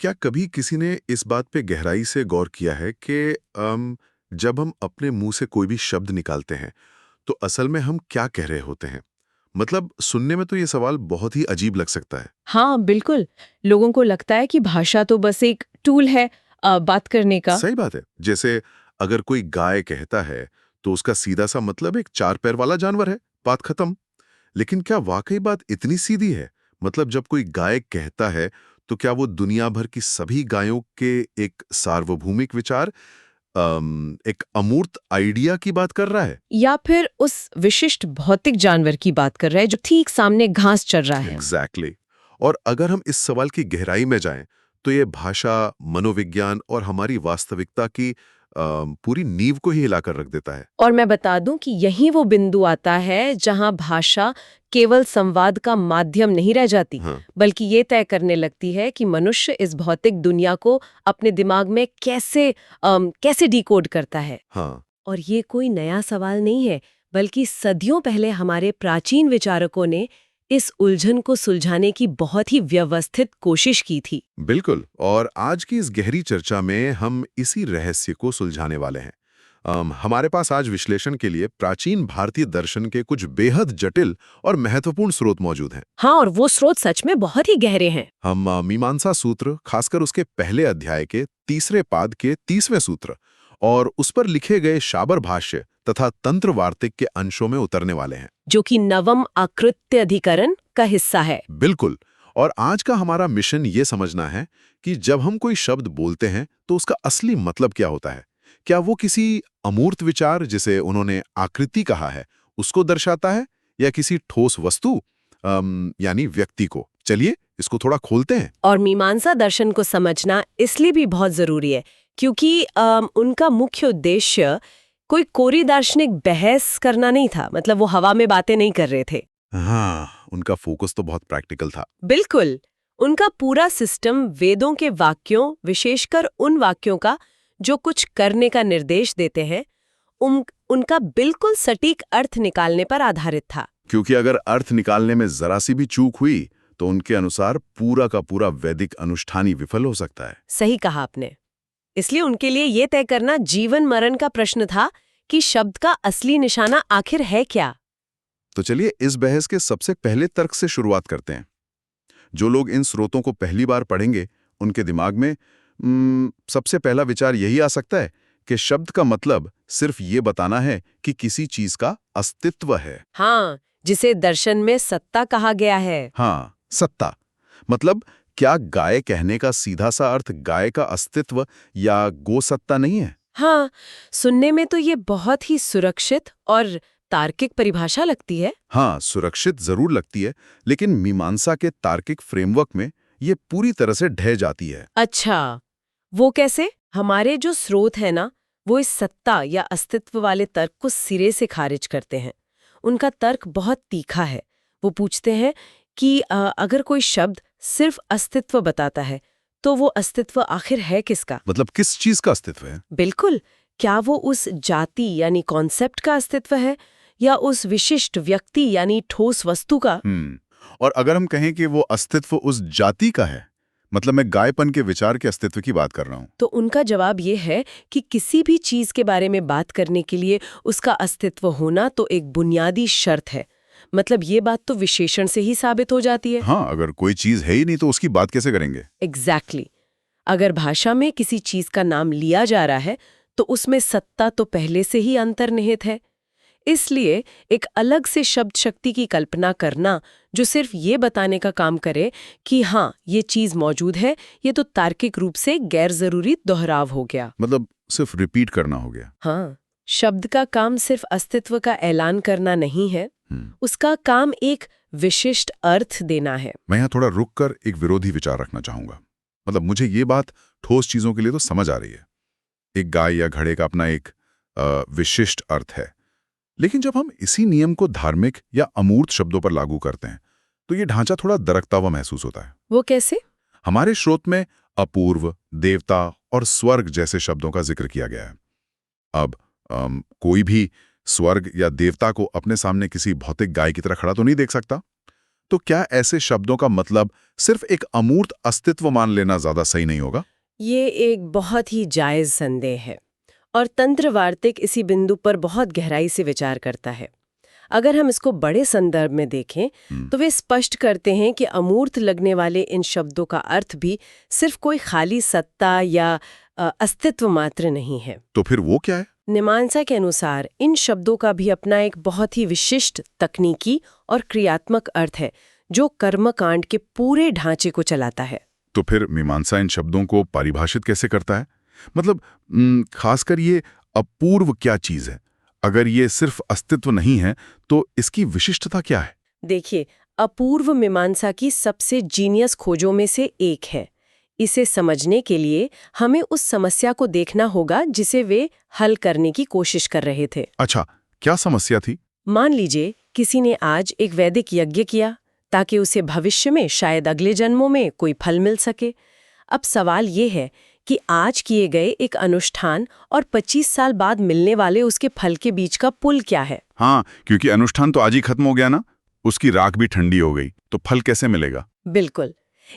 क्या कभी किसी ने इस बात पे गहराई से गौर किया है कि जब हम अपने मुंह से कोई भी शब्द निकालते हैं तो असल में हम क्या कह रहे होते हैं? मतलब सुनने में तो ये सवाल बहुत ही अजीब लग सकता है। हाँ, बिल्कुल। लोगों को लगता है कि भाषा तो बस एक टूल है बात करने का। सही बात है। जैसे अगर कोई गाय कहता है तो उसका सीधा सा मतलब एक चार पैर वाला जानवर है, बात खत्म। लेकिन क्या वाकई बात इतनी सीधी है? मतलब जब कोई गाय कहता है तो क्या वो दुनिया भर की सभी गायों के एक सार्वभौमिक विचार, एक अमूर्त आइडिया की बात कर रहा है? या फिर उस विशिष्ट भौतिक जानवर की बात कर रहा है जो ठीक सामने घास चर रहा है। Exactly exactly. और अगर हम इस सवाल की गहराई में जाएं तो ये भाषा, मनोविज्ञान और हमारी वास्तविकता की पूरी नींव को ही हिलाकर रख देता है। और मैं बता दूं कि यही वो बिंदु आता है जहां भाषा केवल संवाद का माध्यम नहीं रह जाती, हाँ। बल्कि ये तय करने लगती है कि मनुष्य इस भौतिक दुनिया को अपने दिमाग में कैसे डिकोड करता है। हाँ। और ये कोई नया सवाल नहीं है, बल्कि सदियों पहले हमारे प्राचीन विचारकों ने इस उलझन को सुलझाने की बहुत ही व्यवस्थित कोशिश की थी। बिल्कुल। और आज की इस गहरी चर्चा में हम इसी रहस्य को सुलझाने वाले हैं। हमारे पास आज विश्लेषण के लिए प्राचीन भारतीय दर्शन के कुछ बेहद जटिल और महत्वपूर्ण स्रोत मौजूद हैं। हाँ, और वो स्रोत सच में बहुत ही गहरे हैं। हम मीमांसा सूत्र, खासकर उसके पहले अध्याय के तीसरे पाद के 30वें सूत्र और उस पर लिखे गए शाबर भाष्य तथा तंत्र वार्तिक के अंशों में उतरने वाले हैं, जो कि नवम आकृत्य अधिकरण का हिस्सा है। बिल्कुल। और आज का हमारा मिशन ये समझना है कि जब हम कोई शब्द बोलते हैं तो उसका असली मतलब क्या होता है। क्या वो किसी अमूर्त विचार, जिसे उन्होंने आकृति कहा है, उसको दर्शाता है, या किसी ठोस वस्तु, यानी व्यक्ति को? चलिए इसको थोड़ा खोलते हैं। और मीमांसा दर्शन को समझना इसलिए भी बहुत जरूरी है क्योंकि उनका मुख्य उद्देश्य कोई कोरी दार्शनिक बहस करना नहीं था। मतलब वो हवा में बातें नहीं कर रहे थे। हाँ, उनका फोकस तो बहुत प्रैक्टिकल था। बिल्कुल। उनका पूरा सिस्टम वेदों के वाक्यों, विशेषकर उन वाक्यों का जो कुछ करने का निर्देश देते हैं, उनका बिल्कुल सटीक अर्थ निकालने पर आधारित था। क्योंकि अगर अर्थ निकालने में जरा सी भी चूक हुई तो उनके अनुसार पूरा का पूरा वैदिक अनुष्ठान ही विफल हो सकता है। सही कहा आपने। इसलिए उनके लिए ये तय करना जीवन मरण का प्रश्न था कि शब्द का असली निशाना आखिर है क्या। तो चलिए इस बहस के सबसे पहले तर्क से शुरुआत करते हैं। जो लोग इन स्रोतों को पहली बार पढ़ेंगे उनके दिमाग में सबसे पहला विचार यही आ सकता है कि शब्द का मतलब सिर्फ ये बताना है कि किसी चीज का अस्तित्व है। हाँ, जिसे दर्शन में सत्ता कहा गया है। हाँ, सत्ता। मतलब क्या गाय कहने का सीधा सा अर्थ गाय का अस्तित्व या गो सत्ता नहीं है? हाँ, सुनने में तो ये बहुत ही सुरक्षित और तार्किक परिभाषा लगती है। हाँ, सुरक्षित जरूर लगती है, लेकिन मीमांसा के तार्किक फ्रेमवर्क में ये पूरी तरह से ढह जाती है। अच्छा, वो कैसे? हमारे जो स्रोत है ना, वो इस सत्ता या अस्तित्व वाले तर्क को सिरे से खारिज करते हैं। उनका तर्क बहुत तीखा है। वो पूछते हैं कि अगर कोई शब्द सिर्फ अस्तित्व बताता है, तो वो अस्तित्व आखिर है किसका? मतलब किस चीज का अस्तित्व है? बिल्कुल। क्या वो उस जाति यानी कॉन्सेप्ट का अस्तित्व है, या उस विशिष्ट व्यक्ति यानी ठोस वस्तु का? और अगर हम कहें कि वो अस्तित्व उस जाति का है, मतलब मैं गायपन के विचार के अस्तित्व की बात कर रहा हूँ। तो उनका जवाब ये है कि किसी भी चीज के बारे में बात करने के लिए उसका अस्तित्व होना तो एक बुनियादी शर्त है। मतलब ये बात तो विशेषण से ही साबित हो जाती है। हाँ, अगर कोई चीज है ही नहीं तो उसकी बात कैसे करेंगे? एग्जैक्टली। अगर भाषा में किसी चीज का नाम लिया जा रहा है तो उसमें सत्ता तो पहले से ही अंतर्निहित है। इसलिए एक अलग से शब्द शक्ति की कल्पना करना जो सिर्फ ये बताने का काम करे कि हाँ ये चीज मौजूद है, ये तो तार्किक रूप से गैर जरूरी दोहराव हो गया। मतलब सिर्फ रिपीट करना हो गया। हाँ, शब्द का काम सिर्फ अस्तित्व का ऐलान करना नहीं है, उसका काम एक विशिष्ट अर्थ देना है। मैं यहाँ थोड़ा रुक कर एक विरोधी विचार रखना चाहूंगा। मतलब मुझे ये बात ठोस चीजों के लिए तो समझ आ रही है, एक गाय या घड़े का अपना एक विशिष्ट अर्थ है। लेकिन जब हम इसी नियम को धार्मिक या अमूर्त शब्दों पर लागू करते हैं तो ये ढांचा थोड़ा दरकता हुआ महसूस होता है। वो कैसे? हमारे स्रोत में अपूर्व, देवता और स्वर्ग जैसे शब्दों का जिक्र किया गया है। अब कोई भी स्वर्ग या देवता को अपने सामने किसी भौतिक गाय की तरह खड़ा तो नहीं देख सकता। तो क्या ऐसे शब्दों का मतलब सिर्फ एक अमूर्त अस्तित्व मान लेना ज्यादा सही नहीं होगा? ये एक बहुत ही जायज संदेह है और तंत्रवार्तिक इसी बिंदु पर बहुत गहराई से विचार करता है। अगर हम इसको बड़े संदर्भ में देखें तो वे स्पष्ट करते हैं कि अमूर्त लगने वाले इन शब्दों का अर्थ भी सिर्फ कोई खाली सत्ता या अस्तित्व मात्र नहीं है। तो फिर वो क्या है? मीमांसा के अनुसार इन शब्दों का भी अपना एक बहुत ही विशिष्ट तकनीकी और क्रियात्मक अर्थ है जो कर्मकांड के पूरे ढांचे को चलाता है। तो फिर मीमांसा इन शब्दों को परिभाषित कैसे करता है? मतलब खासकर ये अपूर्व क्या चीज है? अगर ये सिर्फ अस्तित्व नहीं है तो इसकी विशिष्टता क्या है? देखिए, अपूर्व मीमांसा की सबसे जीनियस खोजों में से एक है। इसे समझने के लिए हमें उस समस्या को देखना होगा जिसे वे हल करने की कोशिश कर रहे थे। अच्छा, क्या समस्या थी? मान लीजिए किसी ने आज एक वैदिक यज्ञ किया ताकि उसे भविष्य में शायद अगले जन्मों में कोई फल मिल सके। अब सवाल ये है कि आज किए गए एक अनुष्ठान और 25 साल बाद मिलने वाले उसके फल के बीच का पुल क्या है? हाँ, क्योंकि अनुष्ठान तो आज ही खत्म हो गया ना, उसकी राख भी ठंडी हो गई, तो फल कैसे मिलेगा? बिल्कुल।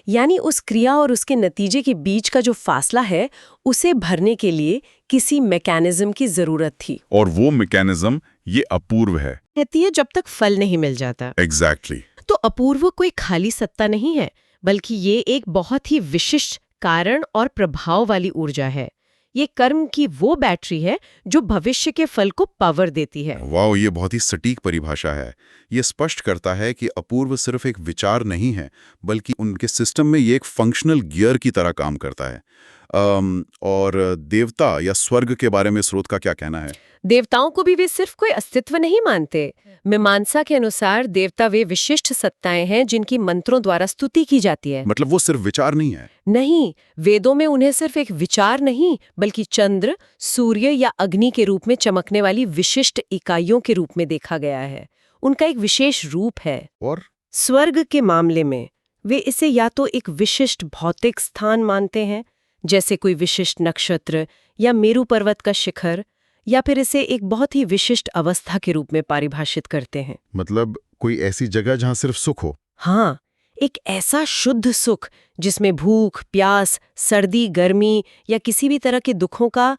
यानी उस क्रिया और उसके नतीजे के बीच का जो फासला है उसे भरने के लिए किसी मैकेनिज्म की जरूरत थी। और वो मैकेनिज्म ये अपूर्व है। कहती है जब तक फल नहीं मिल जाता। एग्जैक्टली। तो अपूर्व कोई खाली सत्ता नहीं है, बल्कि ये एक बहुत ही विशिष्ट कारण और प्रभाव वाली ऊर्जा है। ये कर्म की वो बैटरी है जो भविष्य के फल को पावर देती है। वाह, ये बहुत ही सटीक परिभाषा है। ये स्पष्ट करता है कि अपूर्व सिर्फ एक विचार नहीं है, बल्कि उनके सिस्टम में ये एक फंक्शनल गियर की तरह काम करता है। और देवता या स्वर्ग के बारे में स्रोत का क्या कहना है? देवताओं को भी वे सिर्फ कोई अस्तित्व नहीं मानते। मीमांसा के अनुसार देवता वे विशिष्ट सत्ताएं हैं जिनकी मंत्रों द्वारा स्तुति की जाती है। मतलब वो सिर्फ विचार नहीं है? नहीं, वेदों में उन्हें सिर्फ एक विचार नहीं बल्कि चंद्र, सूर्य या अग्नि के रूप में चमकने वाली विशिष्ट इकाइयों के रूप में देखा गया है। उनका एक विशेष रूप है। और स्वर्ग के मामले में वे इसे या तो एक विशिष्ट भौतिक स्थान मानते हैं, जैसे कोई विशिष्ट नक्षत्र या मेरू पर्वत का शिखर, या फिर इसे एक बहुत ही विशिष्ट अवस्था के रूप में परिभाषित करते हैं। मतलब कोई ऐसी जगह जहां सिर्फ सुख हो? हाँ, एक ऐसा शुद्ध सुख जिसमें भूख, प्यास, सर्दी, गर्मी या किसी भी तरह के दुखों का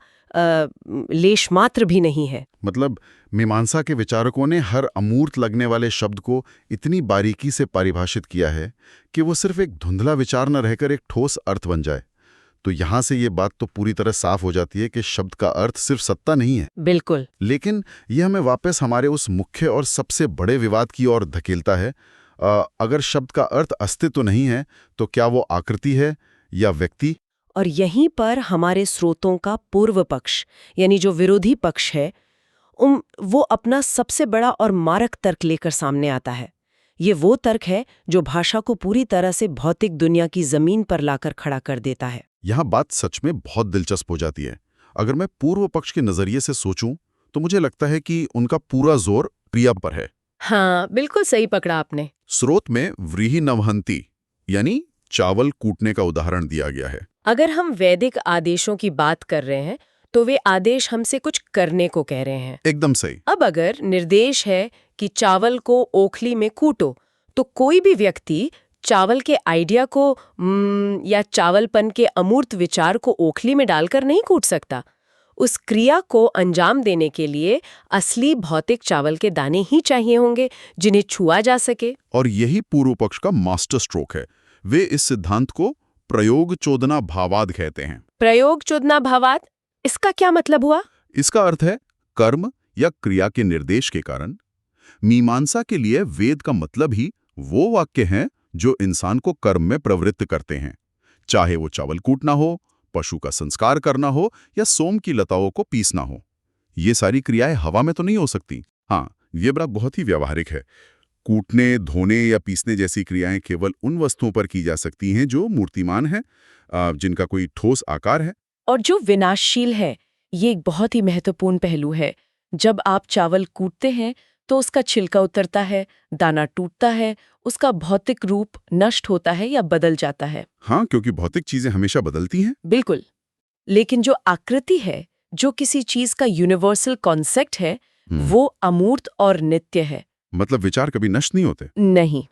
लेश मात्र भी नहीं है। मतलब मीमांसा के विचारकों ने हर अमूर्त लगने वाले शब्द को इतनी बारीकी से परिभाषित किया है कि वो सिर्फ एक धुंधला विचार न रहकर एक ठोस अर्थ बन जाए। तो यहां से ये बात तो पूरी तरह साफ हो जाती है कि शब्द का अर्थ सिर्फ सत्ता नहीं है। बिल्कुल। लेकिन यह हमें वापस हमारे उस मुख्य और सबसे बड़े विवाद की ओर धकेलता है। अगर शब्द का अर्थ अस्तित्व नहीं है तो क्या वो आकृति है या व्यक्ति? और यहीं पर हमारे स्रोतों का पूर्व पक्ष यानी जो विरोधी पक्ष है वो अपना सबसे बड़ा और मारक तर्क लेकर सामने आता है। ये वो तर्क है जो भाषा को पूरी तरह से भौतिक दुनिया की जमीन पर लाकर खड़ा कर देता है। यहाँ बात सच में बहुत दिलचस्प हो जाती है। अगर मैं पूर्व पक्ष के नजरिए से सोचूं तो मुझे लगता है कि उनका पूरा जोर क्रिया पर है। हाँ, बिल्कुल सही पकड़ा आपने। स्रोत में व्रीहि नवहंती यानी चावल कूटने का उदाहरण दिया गया है। अगर हम वैदिक आदेशों की बात कर रहे हैं तो वे आदेश हमसे कुछ करने को कह रहे हैं। एकदम सही। अब अगर निर्देश है कि चावल को ओखली में कूटो, तो कोई भी व्यक्ति चावल के आइडिया को या चावलपन के अमूर्त विचार को ओखली में डालकर नहीं कूट सकता। उस क्रिया को अंजाम देने के लिए असली भौतिक चावल के दाने ही चाहिए होंगे जिन्हें छुआ जा सके। और यही पूर्व पक्ष का मास्टर स्ट्रोक है। वे इस सिद्धांत को प्रयोग चोदना भावाद कहते हैं। प्रयोग चोदना भावाद, इसका क्या मतलब हुआ? इसका अर्थ है कर्म या क्रिया के निर्देश के कारण। मीमांसा के लिए वेद का मतलब ही वो वाक्य हैं जो इंसान को कर्म में प्रवृत्त करते हैं, चाहे वो चावल कूटना हो, पशु का संस्कार करना हो या सोम की लताओं को पीसना हो। ये सारी क्रियाएं हवा में तो नहीं हो सकती। हाँ, ये बात बहुत ही व्यावहारिक है। कूटने, धोने या पीसने जैसी क्रियाएं केवल उन वस्तुओं पर की जा सकती हैं जो मूर्तिमान हैं, जिनका कोई ठोस आकार है और जो विनाशशील है। ये एक बहुत ही महत्वपूर्ण पहलू है। जब आप चावल कूटते हैं तो उसका छिलका उतरता है, दाना टूटता है, उसका भौतिक रूप नष्ट होता है या बदल जाता है। हाँ, क्योंकि भौतिक चीजें हमेशा बदलती हैं। बिल्कुल। लेकिन जो आकृति है, जो किसी चीज का यूनिवर्सल कॉन्सेप्ट है, वो अमूर्त और नित्य है। मतलब विचार कभी नष्ट नहीं होते? नहीं,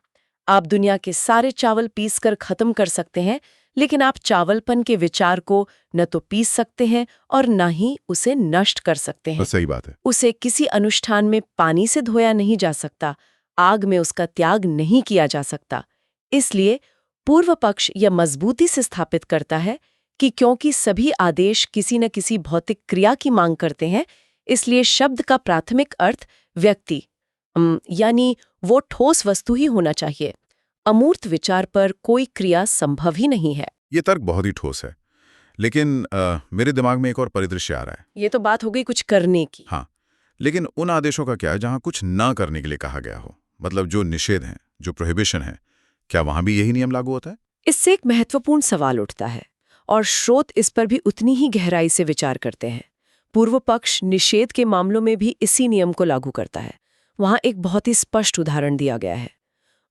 आप दुनिया के सारे चावल पीस कर खत्म कर सकते हैं, लेकिन आप चावलपन के विचार को न तो पीस सकते हैं और न ही उसे नष्ट कर सकते हैं। सही बात है। उसे किसी अनुष्ठान में पानी से धोया नहीं जा सकता, आग में उसका त्याग नहीं किया जा सकता। इसलिए पूर्व पक्ष यह मजबूती से स्थापित करता है कि क्योंकि सभी आदेश किसी न किसी भौतिक क्रिया की मांग करते हैं, इसलिए शब्द का प्राथमिक अर्थ व्यक्ति यानी वो ठोस वस्तु ही होना चाहिए। अमूर्त विचार पर कोई क्रिया संभव ही नहीं है। ये तर्क बहुत ही ठोस है, लेकिन मेरे दिमाग में एक और परिदृश्य आ रहा है। ये तो बात हो गई कुछ करने की। हाँ, लेकिन उन आदेशों का क्या है जहां कुछ ना करने के लिए कहा गया हो, मतलब जो निषेध हैं, जो प्रोहिबिशन है, क्या वहां भी यही नियम लागू होता है? इससे एक महत्वपूर्ण सवाल उठता है और स्रोत इस पर भी उतनी ही गहराई से विचार करते हैं। पूर्व पक्ष निषेध के मामलों में भी इसी नियम को लागू करता है। वहां एक बहुत ही स्पष्ट उदाहरण दिया गया है,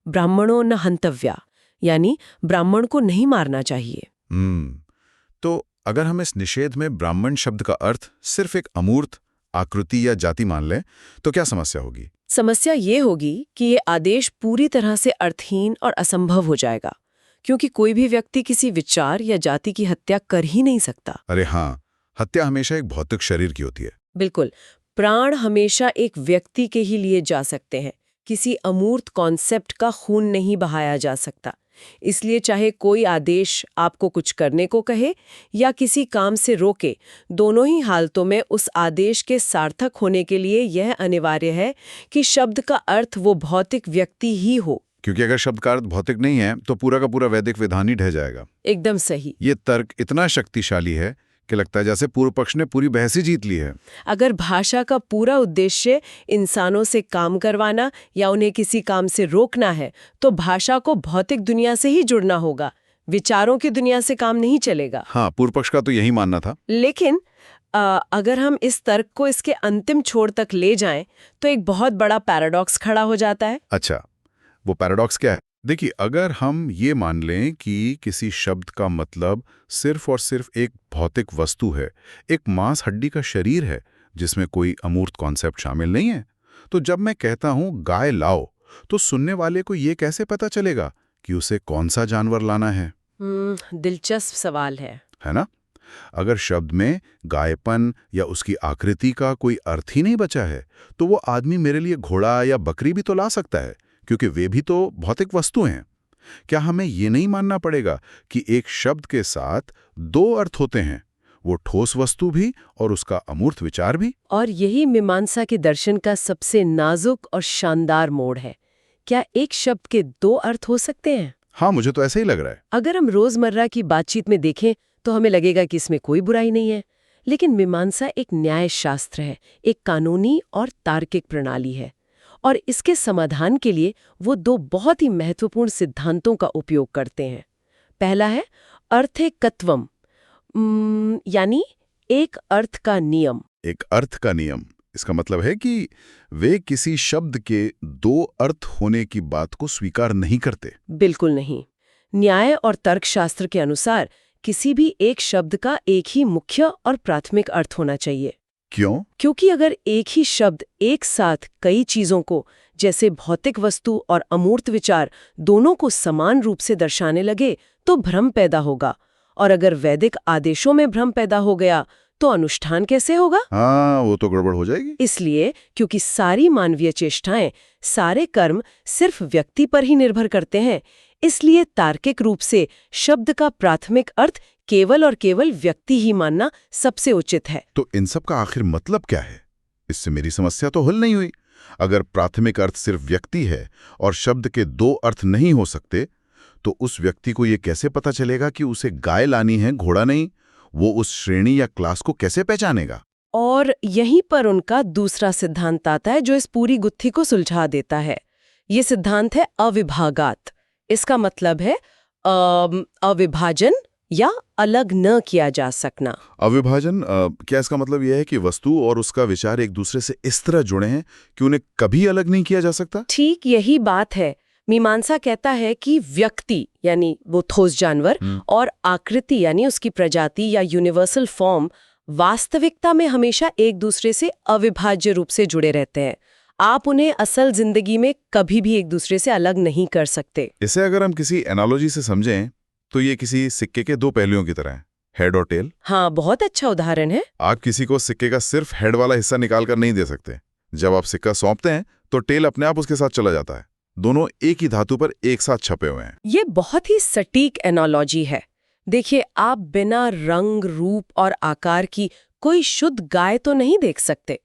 ब्राह्मणों न हंतव्या, यानी ब्राह्मण को नहीं मारना चाहिए। तो अगर हम इस निषेध में ब्राह्मण शब्द का अर्थ सिर्फ एक अमूर्त आकृति या जाति मान लें, तो क्या समस्या होगी? समस्या ये होगी कि ये आदेश पूरी तरह से अर्थहीन और असंभव हो जाएगा, क्योंकि कोई भी व्यक्ति किसी विचार या जाति की हत्या कर ही नहीं सकता। अरे हाँ, हत्या हमेशा एक भौतिक शरीर की होती है। बिल्कुल, प्राण हमेशा एक व्यक्ति के ही लिए जा सकते हैं, किसी अमूर्त कॉन्सेप्ट का खून नहीं बहाया जा सकता। इसलिए चाहे कोई आदेश आपको कुछ करने को कहे या किसी काम से रोके, दोनों ही हालतों में उस आदेश के सार्थक होने के लिए यह अनिवार्य है कि शब्द का अर्थ वो भौतिक व्यक्ति ही हो। क्योंकि अगर शब्द का अर्थ भौतिक नहीं है तो पूरा का पूरा वैदिक विधान ही ढह जाएगा। एकदम सही। ये तर्क इतना शक्तिशाली है कि लगता है जैसे पूर्व पक्ष ने पूरी बहस ही जीत ली है। अगर भाषा का पूरा उद्देश्य इंसानों से काम करवाना या उन्हें किसी काम से रोकना है, तो भाषा को भौतिक दुनिया से ही जुड़ना होगा, विचारों की दुनिया से काम नहीं चलेगा। हाँ, पूर्व पक्ष का तो यही मानना था। लेकिन अगर हम इस तर्क को इसके अंतिम छोर तक ले जाएं, तो एक बहुत बड़ा पैराडॉक्स खड़ा हो जाता है। अच्छा, वो पैराडॉक्स क्या है? देखिए, अगर हम ये मान लें कि किसी शब्द का मतलब सिर्फ और सिर्फ एक भौतिक वस्तु है, एक मांस हड्डी का शरीर है जिसमें कोई अमूर्त कॉन्सेप्ट शामिल नहीं है, तो जब मैं कहता हूं गाय लाओ, तो सुनने वाले को ये कैसे पता चलेगा कि उसे कौन सा जानवर लाना है? दिलचस्प सवाल है ना? अगर शब्द में गायपन या उसकी आकृति का कोई अर्थ ही नहीं बचा है, तो वो आदमी मेरे लिए घोड़ा या बकरी भी तो ला सकता है, क्योंकि वे भी तो भौतिक वस्तु हैं। क्या हमें ये नहीं मानना पड़ेगा कि एक शब्द के साथ दो अर्थ होते हैं, वो ठोस वस्तु भी और उसका अमूर्त विचार भी? और यही मीमांसा के दर्शन का सबसे नाजुक और शानदार मोड़ है। क्या एक शब्द के दो अर्थ हो सकते हैं? हाँ, मुझे तो ऐसा ही लग रहा है। अगर हम रोजमर्रा की बातचीत में देखें तो हमें लगेगा कि इसमें कोई बुराई नहीं है, लेकिन मीमांसा एक न्याय शास्त्र है, एक कानूनी और तार्किक प्रणाली है, और इसके समाधान के लिए वो दो बहुत ही महत्वपूर्ण सिद्धांतों का उपयोग करते हैं। पहला है अर्थेकत्वम, यानी एक अर्थ का नियम। एक अर्थ का नियम, इसका मतलब है कि वे किसी शब्द के दो अर्थ होने की बात को स्वीकार नहीं करते। बिल्कुल नहीं। न्याय और तर्कशास्त्र के अनुसार किसी भी एक शब्द का एक ही मुख्य और प्राथमिक अर्थ होना चाहिए। क्यों? क्योंकि अगर एक ही शब्द एक साथ कई चीजों को, जैसे भौतिक वस्तु और अमूर्त विचार, दोनों को समान रूप से दर्शाने लगे तो भ्रम पैदा होगा, और अगर वैदिक आदेशों में भ्रम पैदा हो गया तो अनुष्ठान कैसे होगा? हाँ, वो तो गड़बड़ हो जाएगी। इसलिए क्योंकि सारी मानवीय चेष्टाएं, सारे कर्म सिर्फ व्यक्ति पर ही निर्भर करते हैं, इसलिए तार्किक रूप से शब्द का प्राथमिक अर्थ केवल और केवल व्यक्ति ही मानना सबसे उचित है। तो इन सब का आखिर मतलब क्या है? इससे मेरी समस्या तो हल नहीं हुई। अगर प्राथमिक अर्थ सिर्फ व्यक्ति है और शब्द के दो अर्थ नहीं हो सकते, तो उस व्यक्ति को यह कैसे पता चलेगा कि उसे गाय लानी है, घोड़ा नहीं? वो उस श्रेणी या क्लास को कैसे पहचानेगा? और यहीं पर उनका दूसरा सिद्धांत आता है जो इस पूरी गुत्थी को सुलझा देता है। ये सिद्धांत है अविभागात। इसका मतलब है अविभाजन या अलग न किया जा सकना। अविभाजन, क्या इसका मतलब यह है कि वस्तु और उसका विचार एक दूसरे से इस तरह जुड़े हैं कि उन्हें कभी अलग नहीं किया जा सकता? ठीक यही बात है। मीमांसा कहता है कि व्यक्ति यानी वो ठोस जानवर और आकृति यानी उसकी प्रजाति या यूनिवर्सल फॉर्म वास्तविकता में हमेशा एक दूसरे से अविभाज्य रूप से जुड़े रहते हैं। आप उन्हें असल जिंदगी में कभी भी एक दूसरे से अलग नहीं कर सकते। इसे अगर हम किसी एनालॉजी से समझें तो ये किसी सिक्के के दो पहलुओं की तरह है, हेड और टेल। हाँ, बहुत अच्छा उदाहरण है। आप किसी को सिक्के का सिर्फ हेड वाला हिस्सा निकाल कर नहीं दे सकते। जब आप सिक्का सौंपते हैं तो टेल अपने आप उसके साथ चला जाता है। दोनों एक ही धातु पर एक साथ छपे हुए हैं। ये बहुत ही सटीक एनालॉजी है। देखिए, आप बिना रंग, रूप और आकार की कोई शुद्ध गाय तो नहीं देख सकते,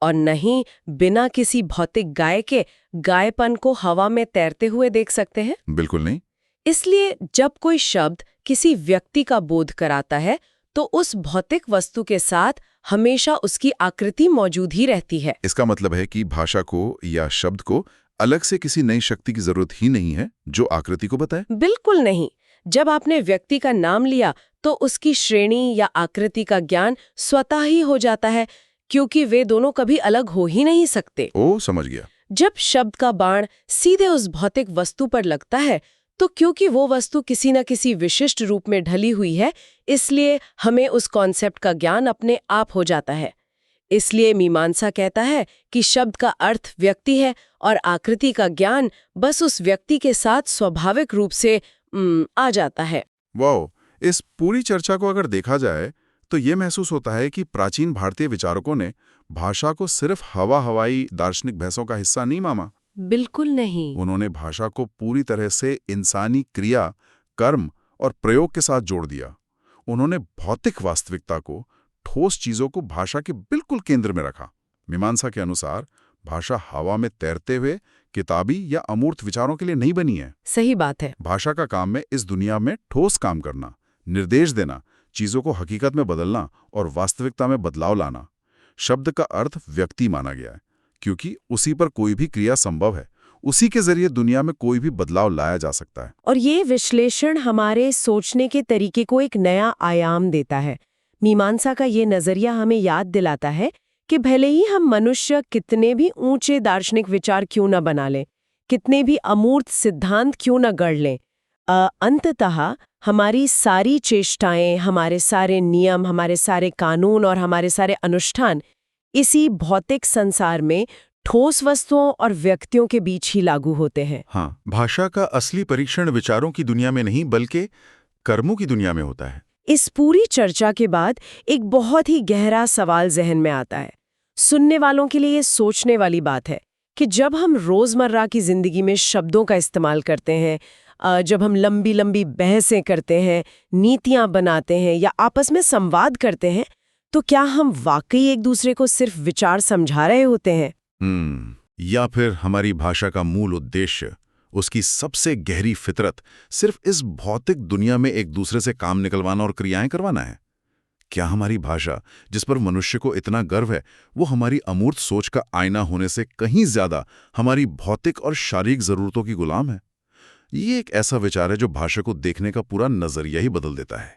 और नहीं बिना किसी भौतिक गाय के गायपन को हवा में तैरते हुए देख सकते हैं। बिल्कुल नहीं। इसलिए जब कोई शब्द किसी व्यक्ति का बोध कराता है तो उस भौतिक वस्तु के साथ हमेशा उसकी आकृति मौजूद ही रहती है। इसका मतलब है कि भाषा को या शब्द को अलग से किसी नई शक्ति की जरूरत ही नहीं है जो आकृति को बताए। बिल्कुल नहीं। जब आपने व्यक्ति का नाम लिया तो उसकी श्रेणी या आकृति का ज्ञान स्वतः ही हो जाता है, क्योंकि वे दोनों कभी अलग हो ही नहीं सकते। ओ, समझ गया। जब शब्द का बाण सीधे उस भौतिक वस्तु पर लगता है तो क्योंकि वो वस्तु किसी न किसी विशिष्ट रूप में ढली हुई है, इसलिए हमें उस कॉन्सेप्ट का ज्ञान अपने आप हो जाता है। इसलिए मीमांसा कहता है कि शब्द का अर्थ व्यक्ति है और आकृति का ज्ञान बस उस व्यक्ति के साथ स्वाभाविक रूप से आ जाता है। वाओ, इस पूरी चर्चा को अगर देखा जाए तो ये महसूस होता है कि प्राचीन भारतीय विचारकों ने भाषा को सिर्फ हवाई दार्शनिक बहसों का हिस्सा नहीं माना। बिल्कुल नहीं। उन्होंने भाषा को पूरी तरह से इंसानी क्रिया, कर्म और प्रयोग के साथ जोड़ दिया। उन्होंने भौतिक वास्तविकता को, ठोस चीजों को भाषा के बिल्कुल केंद्र में रखा। मीमांसा के अनुसार भाषा हवा में तैरते हुए किताबी या अमूर्त विचारों के लिए नहीं बनी है। सही बात है। भाषा का काम है इस दुनिया में ठोस काम करना, निर्देश देना, चीजों को हकीकत में बदलना और वास्तविकता में बदलाव लाना। शब्द का अर्थ व्यक्ति माना गया है क्योंकि उसी पर कोई भी क्रिया संभव है। उसी के जरिए दुनिया में कोई भी बदलाव लाया जा सकता है। और ये विश्लेषण हमारे सोचने के तरीके को एक नया आयाम देता है। मीमांसा का ये नजरिया हमें याद दिलाता है कि भले ही हम मनुष्य कितने भी ऊंचे दार्शनिक विचार क्यों न बना लें, कितने भी अमूर्त सिद्धांत क्यों न गढ़ लें, अंततः हमारी सारी चेष्टाएं, हमारे सारे नियम, हमारे सारे कानून और हमारे सारे अनुष्ठान इसी भौतिक संसार में ठोस वस्तुओं और व्यक्तियों के बीच ही लागू होते हैं। हाँ, भाषा का असली परीक्षण विचारों की दुनिया में नहीं बल्कि कर्मों की दुनिया में होता है। इस पूरी चर्चा के बाद एक बहुत ही गहरा सवाल जहन में आता है। सुनने वालों के लिए ये सोचने वाली बात है कि जब हम रोजमर्रा की जिंदगी में शब्दों का इस्तेमाल करते हैं, जब हम लंबी लंबी बहसें करते हैं, नीतियां बनाते हैं या आपस में संवाद करते हैं, तो क्या हम वाकई एक दूसरे को सिर्फ विचार समझा रहे होते हैं? या फिर हमारी भाषा का मूल उद्देश्य, उसकी सबसे गहरी फितरत सिर्फ इस भौतिक दुनिया में एक दूसरे से काम निकलवाना और क्रियाएं करवाना है? क्या हमारी भाषा, जिस पर मनुष्य को इतना गर्व है, वो हमारी अमूर्त सोच का आईना होने से कहीं ज्यादा हमारी भौतिक और शारीरिक जरूरतों की गुलाम है? ये एक ऐसा विचार है जो भाषा को देखने का पूरा नजरिया ही बदल देता है।